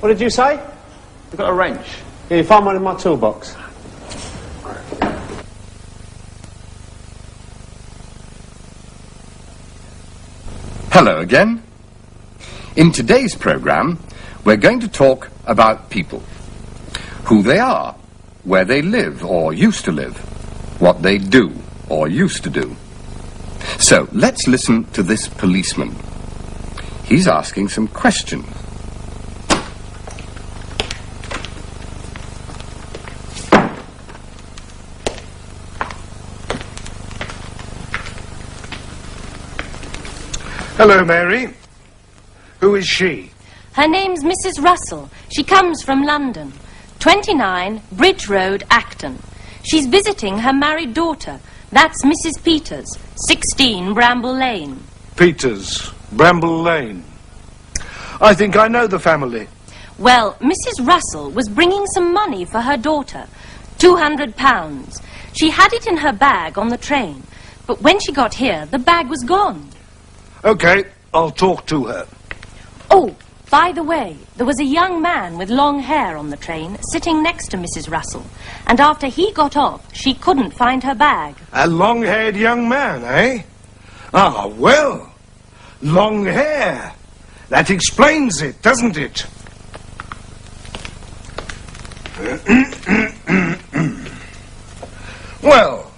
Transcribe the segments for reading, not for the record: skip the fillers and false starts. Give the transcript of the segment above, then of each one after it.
What did you say? I've got a wrench. Yeah, you find one in my toolbox. Hello again. In today's programme, we're going to talk about people. Who they are, where they live or used to live, what they do or used to do. So, let's listen to this policeman. He's asking some questions. Hello, Mary. Who is she? Her name's Mrs. Russell. She comes from London. 29 Bridge Road, Acton. She's visiting her married daughter. That's Mrs. Peters, 16 Bramble Lane. Peters, Bramble Lane. I think I know the family. Well, Mrs. Russell was bringing some money for her daughter, £200. She had it in her bag on the train, but when she got here, the bag was gone. Okay, I'll talk to her. Oh, by the way, there was a young man with long hair on the train sitting next to Mrs. Russell, and after he got off, she couldn't find her bag. A long-haired young man, eh? Ah, well, long hair. That explains it, doesn't it? Well,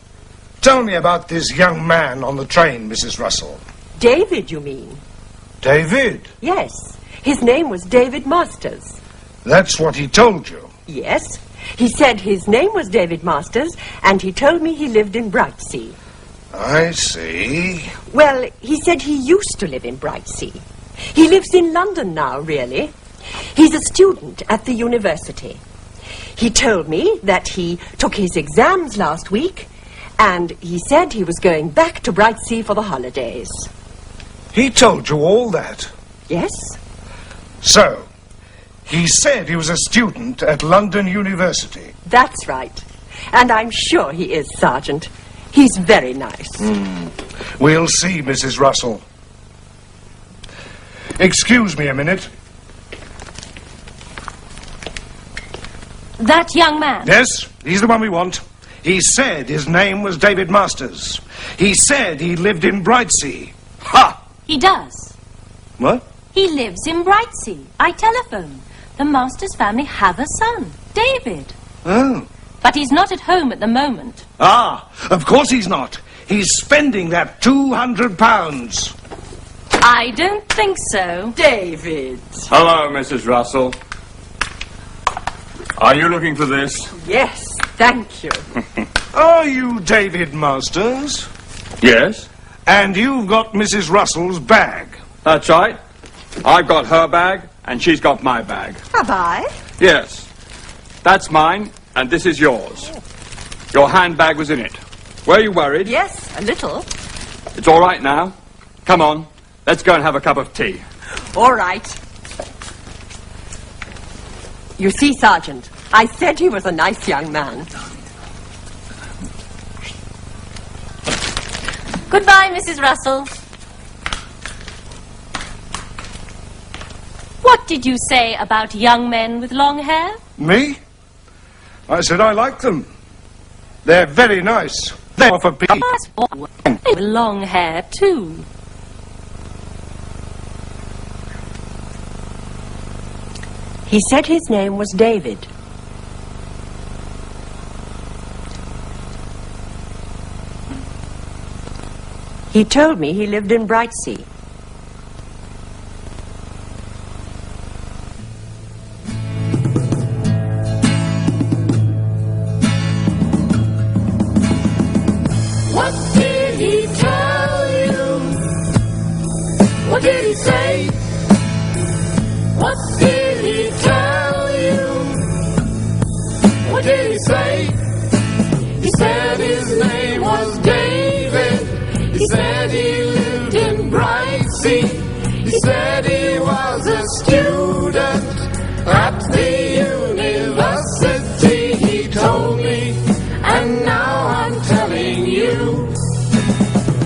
tell me about this young man on the train, Mrs. Russell. David, you mean? David? Yes. His name was David Masters. That's what he told you? Yes. He said his name was David Masters, and he told me he lived in Brightsea. I see. Well, he said he used to live in Brightsea. He lives in London now, really. He's a student at the university. He told me that he took his exams last week, and he said he was going back to Brightsea for the holidays. He told you all that? Yes. So, he said he was a student at London University? That's right. And I'm sure he is, Sergeant. He's very nice. We'll see, Mrs. Russell. Excuse me a minute. That young man? Yes, he's the one we want. He said his name was David Masters. He said he lived in Brightsea. Ha! He does. What? He lives in Brightsea. I telephoned. The Masters family have a son, David. Oh. But he's not at home at the moment. Ah, of course he's not. He's spending that £200. I don't think so. David. Hello, Mrs. Russell. Are you looking for this? Yes, thank you. Are you David Masters? Yes. And you've got Mrs. Russell's bag? That's right. I've got her bag, and she's got my bag. Have I? Yes. That's mine, and this is yours. Your handbag was in it. Were you worried? Yes, a little. It's all right now. Come on. Let's go and have a cup of tea. All right. You see, Sergeant, I said he was a nice young man. Goodbye, Mrs. Russell. What did you say about young men with long hair? Me? I said I like them. They're very nice. They offer peace. With long hair, too. He said his name was David. He told me he lived in Brightsea. What did he tell you? What did he say? What did he tell you? What did he say? He said his name was David. He said he lived in Brightsea. He said he was a student at the university. He told me, and now I'm telling you,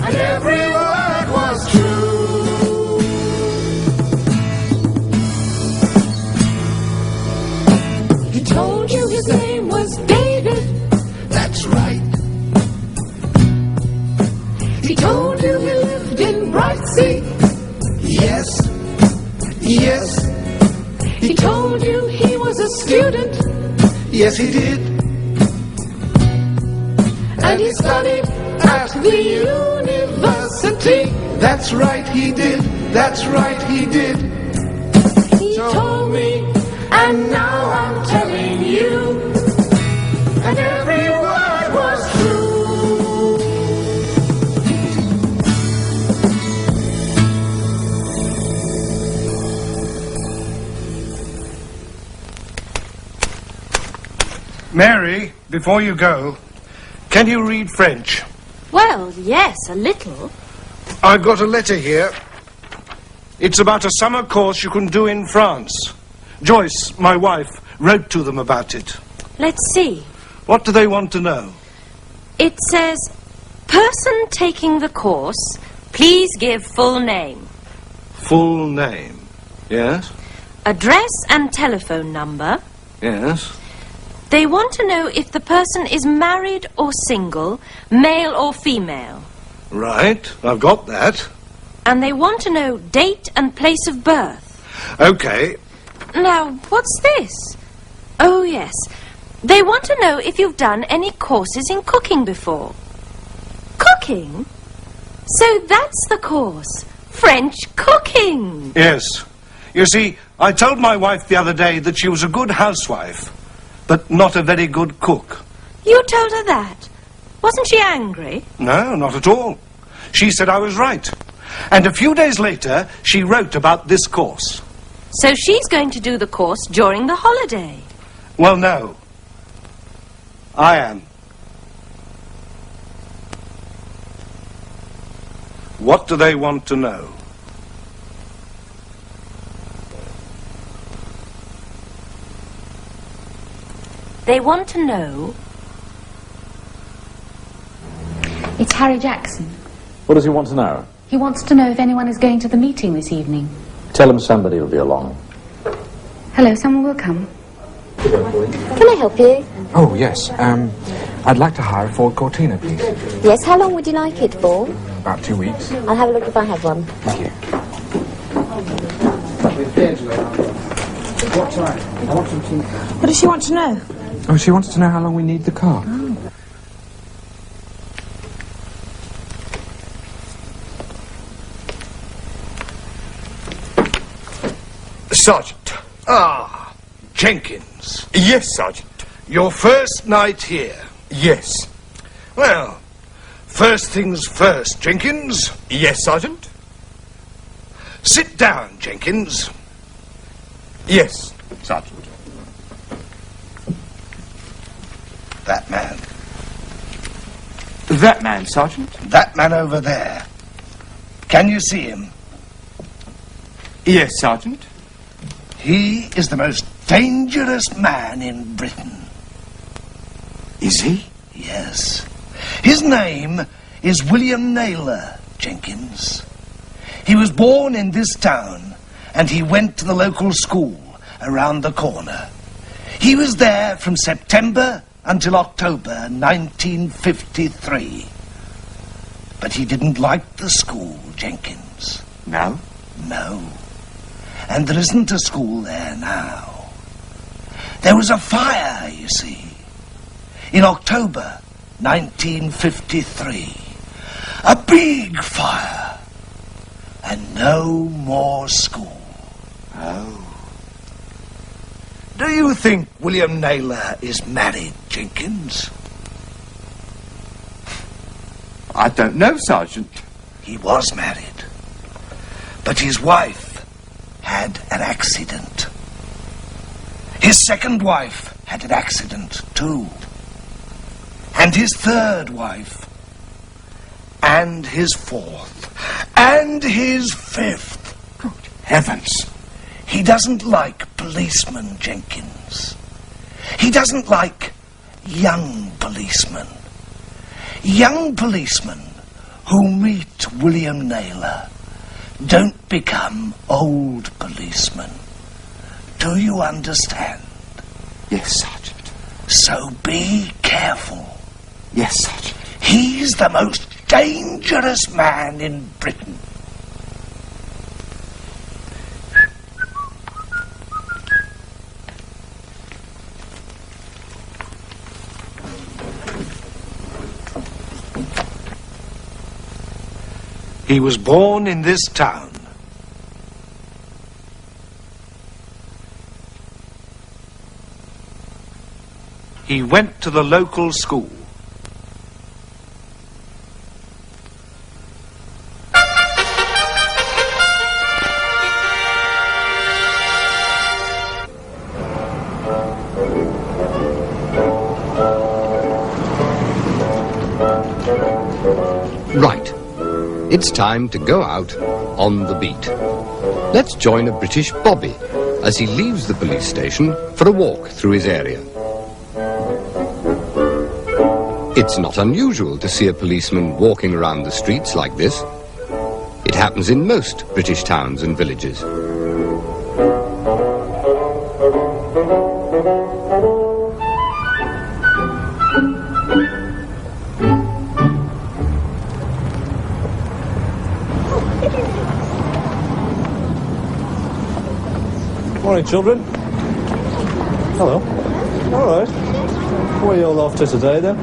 and every word was true. told you his name was David. That's right. He told you he lived in Brightsea. Yes. Yes. He told you he was a student. Yes, he did. And he studied at the university. That's right, he did. That's right, he did. He told me, and now I'm telling you, and every word was true. Mary, before you go, can you read French? Well, yes, a little. I've got a letter here. It's about a summer course you can do in France. Joyce, my wife, wrote to them about it. Let's see. What do they want to know? It says, person taking the course, please give full name, Full name. Yes? address and telephone number. Yes. They want to know if the person is married or single, male or female. Right, I've got that. And they want to know date and place of birth. Okay. Now, what's this? Oh, yes. They want to know if you've done any courses in cooking before. Cooking? So that's the course. French cooking. Yes. You see, I told my wife the other day that she was a good housewife, but not a very good cook. You told her that. Wasn't she angry? No, not at all. She said I was right. And a few days later, she wrote about this course. So she's going to do the course during the holiday. Well, no. I am. What do they want to know? They want to know... It's Harry Jackson. What does he want to know? He wants to know if anyone is going to the meeting this evening. Tell him somebody will be along. Hello, someone will come. Can I help you? Oh, yes. I'd like to hire a Ford Cortina, please. Yes, how long would you like it for? About 2 weeks. I'll have a look if I have one. Thank you. What does she want to know? Oh, she wants to know how long we need the car. Sergeant. Ah, Jenkins. Yes, Sergeant. Your first night here. Yes. Well, first things first, Jenkins. Yes, Sergeant. Sit down, Jenkins. Yes, Sergeant. That man. That man, Sergeant? That man over there. Can you see him? Yes, Sergeant. He is the most dangerous man in Britain. Is he? Yes. His name is William Naylor, Jenkins. He was born in this town, and he went to the local school around the corner. He was there from September until October 1953. But he didn't like the school, Jenkins. No? No. And there isn't a school there now. There was a fire, you see, in October 1953. A big fire. And no more school. Oh. Do you think William Naylor is married, Jenkins? I don't know, Sergeant. He was married. But his wife had an accident. His second wife had an accident, too. And his third wife. And his fourth. And his fifth. Good heavens. He doesn't like policemen, Jenkins. He doesn't like young policemen. Young policemen who meet William Naylor don't become old policemen. Do you understand? Yes, Sergeant. So be careful. Yes, Sergeant. He's the most dangerous man in Britain. He was born in this town. He went to the local school. Right. It's time to go out on the beat. Let's join a British bobby as he leaves the police station for a walk through his area. It's not unusual to see a policeman walking around the streets like this. It happens in most British towns and villages. Morning, children. Hello. All right. Where are you all off to today, then?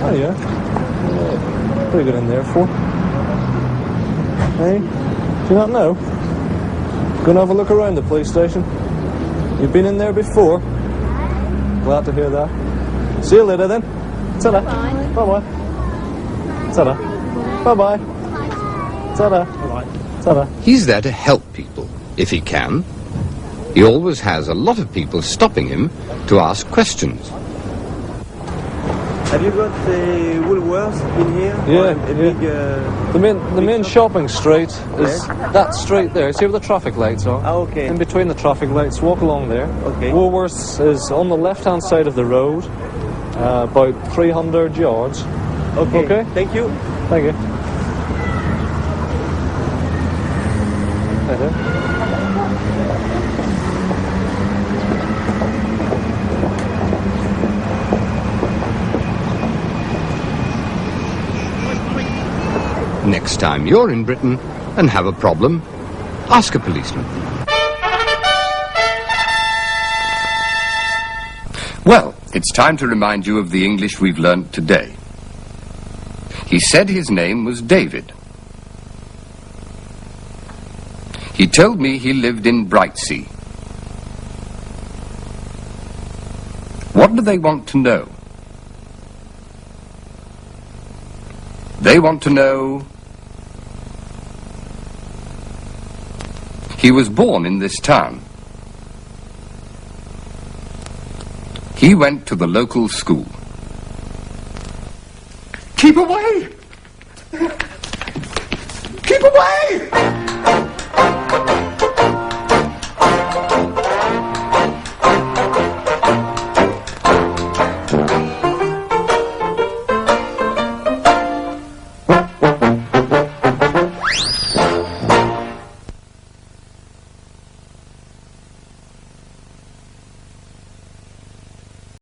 Oh, yeah. What are you going in there for? Hey? Do you not know? Going to have a look around the police station? You've been in there before? Glad to hear that. See you later, then. Ta-da. Bye-bye. Ta-da. Bye-bye. Ta-da. Bye-bye. Ta-da. He's there to help people, if he can. He always has a lot of people stopping him to ask questions. Have you got the Woolworths in here? Yeah, Big, the main shopping street is that street there. See where the traffic lights are? Oh, okay. In between the traffic lights, walk along there. Okay. Woolworths is on the left-hand side of the road, about 300 yards. Okay. Okay. Thank you. Thank you. Right there. Next time you're in Britain and have a problem, ask a policeman. Well, it's time to remind you of the English we've learnt today. He said his name was David. He told me he lived in Brightsea. What do they want to know? They want to know he was born in this town. He went to the local school. Keep away!